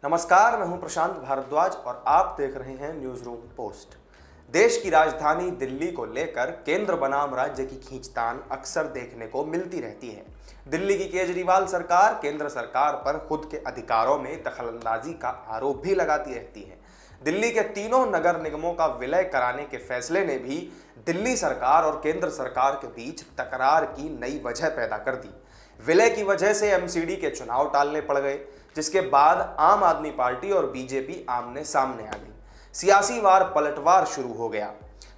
नमस्कार, मैं हूं प्रशांत भारद्वाज और आप देख रहे हैं न्यूज रूम पोस्ट। देश की राजधानी दिल्ली को लेकर केंद्र बनाम राज्य की खींचतान अक्सर देखने को मिलती रहती है। दिल्ली की केजरीवाल सरकार केंद्र सरकार पर खुद के अधिकारों में दखलंदाजी का आरोप भी लगाती रहती है। दिल्ली के तीनों नगर निगमों का विलय कराने के फैसले ने भी दिल्ली सरकार और केंद्र सरकार के बीच तकरार की नई वजह पैदा कर दी। विलय की वजह से एमसीडी के चुनाव टालने पड़ गए, जिसके बाद आम आदमी पार्टी और बीजेपी आमने सामने आ गई। सियासी वार पलटवार शुरू हो गया।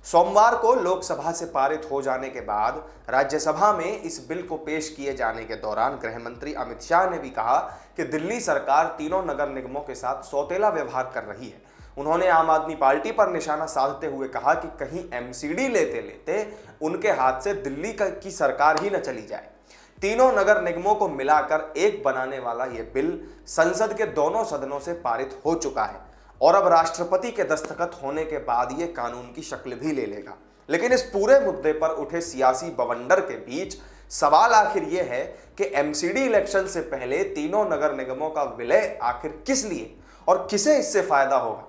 सोमवार को लोकसभा से पारित हो जाने के बाद राज्यसभा में इस बिल को पेश किए जाने के दौरान गृह मंत्री अमित शाह ने भी कहा कि दिल्ली सरकार तीनों नगर निगमों के साथ सौतेला व्यवहार कर रही है। उन्होंने आम आदमी पार्टी पर निशाना साधते हुए कहा कि कहीं एमसीडी लेते लेते उनके हाथ से दिल्ली की सरकार ही न चली जाए। तीनों नगर निगमों को मिलाकर एक बनाने वाला यह बिल संसद के दोनों सदनों से पारित हो चुका है और अब राष्ट्रपति के दस्तखत होने के बाद यह कानून की शक्ल भी ले लेगा। लेकिन इस पूरे मुद्दे पर उठे सियासी बवंडर के बीच सवाल आखिर यह है कि एमसीडी इलेक्शन से पहले तीनों नगर निगमों का विलय आखिर किस लिए और किसे इससे फायदा होगा।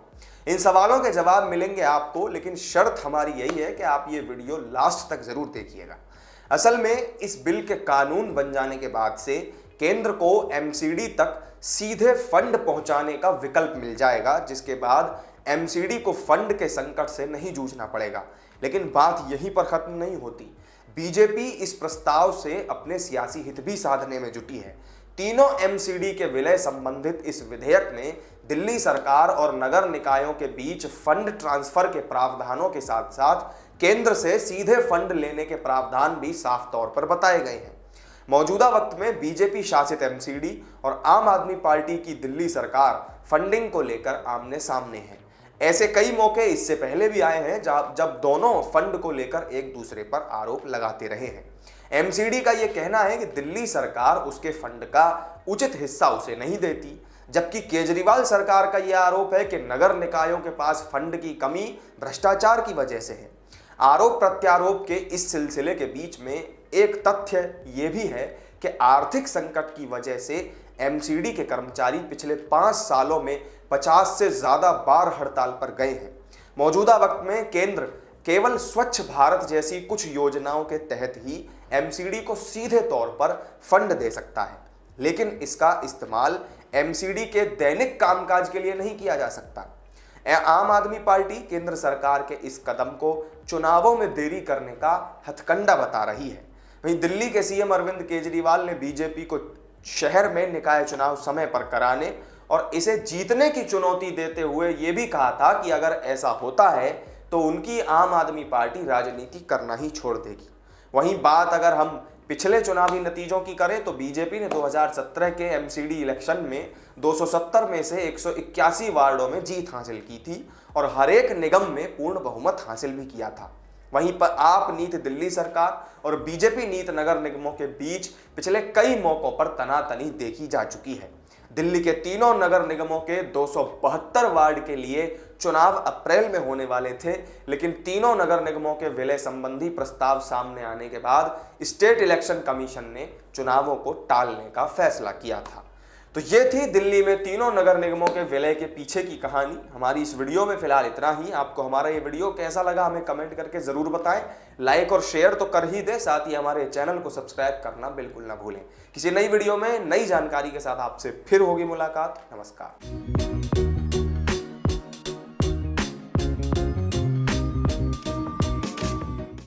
इन सवालों के जवाब मिलेंगे आपको, लेकिन शर्त हमारी यही है कि आप ये वीडियो लास्ट तक जरूर देखिएगा। असल में इस बिल के कानून बन जाने के बाद से केंद्र को एमसीडी तक सीधे फंड पहुंचाने का विकल्प मिल जाएगा, जिसके बाद एमसीडी को फंड के संकट से नहीं जूझना पड़ेगा। लेकिन बात यहीं पर खत्म नहीं होती। बीजेपी इस प्रस्ताव से अपने सियासी हित भी साधने में जुटी है। तीनों एमसीडी के विलय संबंधित इस विधेयक ने दिल्ली सरकार और नगर निकायों के बीच फंड ट्रांसफर के प्रावधानों के साथ साथ केंद्र से सीधे फंड लेने के प्रावधान भी साफ तौर पर बताए गए हैं। मौजूदा वक्त में बीजेपी शासित एमसीडी और आम आदमी पार्टी की दिल्ली सरकार फंडिंग को लेकर आमने सामने है। ऐसे कई मौके इससे पहले भी आए हैं जब दोनों फंड को लेकर एक दूसरे पर आरोप लगाते रहे हैं। एमसीडी का यह कहना है कि दिल्ली सरकार उसके फंड का उचित हिस्सा उसे नहीं देती, जबकि केजरीवाल सरकार का यह आरोप है कि नगर निकायों के पास फंड की कमी भ्रष्टाचार की वजह से है। आरोप प्रत्यारोप के इस सिलसिले के बीच में एक तथ्य यह भी है कि आर्थिक संकट की वजह से एमसीडी के कर्मचारी पिछले 5 सालों में 50 से ज्यादा बार हड़ताल पर गए हैं। मौजूदा वक्त में केंद्र केवल स्वच्छ भारत जैसी कुछ योजनाओं के तहत ही एमसीडी को सीधे तौर पर फंड दे सकता है, लेकिन इसका इस्तेमाल एमसीडी के दैनिक कामकाज के लिए नहीं किया जा सकता। आम आदमी पार्टी केंद्र सरकार के इस कदम को चुनावों में देरी करने का हथकंडा बता रही है। वहीं दिल्ली के सीएम अरविंद केजरीवाल ने बीजेपी को शहर में निकाय चुनाव समय पर कराने और इसे जीतने की चुनौती देते हुए यह भी कहा था कि अगर ऐसा होता है तो उनकी आम आदमी पार्टी राजनीति करना ही छोड़ देगी। वहीं बात अगर हम पिछले चुनावी नतीजों की करें तो बीजेपी ने 2017 के एमसीडी इलेक्शन में 270 में से 181 वार्डों में जीत हासिल की थी और हर एक निगम में पूर्ण बहुमत हासिल भी किया था। वहीं पर आप नीत दिल्ली सरकार और बीजेपी नीत नगर निगमों के बीच पिछले कई मौकों पर तनातनी देखी जा चुकी है। दिल्ली के तीनों नगर निगमों के 272 वार्ड के लिए चुनाव अप्रैल में होने वाले थे, लेकिन तीनों नगर निगमों के विलय संबंधी प्रस्ताव सामने आने के बाद स्टेट इलेक्शन कमीशन ने चुनावों को टालने का फैसला किया था। तो ये थी दिल्ली में तीनों नगर निगमों के विलय के पीछे की कहानी। हमारी इस वीडियो में फिलहाल इतना ही। आपको हमारा ये वीडियो कैसा लगा हमें कमेंट करके जरूर बताएं। लाइक और शेयर तो कर ही दें, साथ ही हमारे चैनल को सब्सक्राइब करना बिल्कुल ना भूलें। किसी नई वीडियो में नई जानकारी के साथ आपसे फिर होगी मुलाकात। नमस्कार।